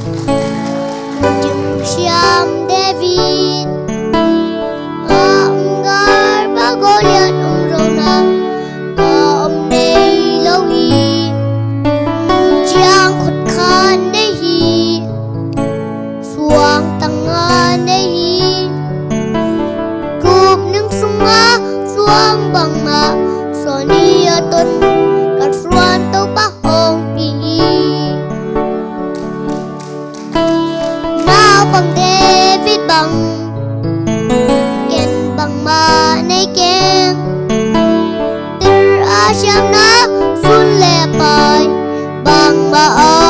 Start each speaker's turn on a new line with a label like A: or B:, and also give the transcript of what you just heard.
A: Ujung Syam David Amgar Bagoliat Rona Om Nei Lâu Hi Chiang Khut Khan Dei Hi Suang Tangan Dei Hi Kup Nung Sunga Suang Banga Sonia Ton Kat Suan Tau Pahong Pi Bằng David bằng Ken bằng ma nay ken Tir Asyam na sun le pai bằng ma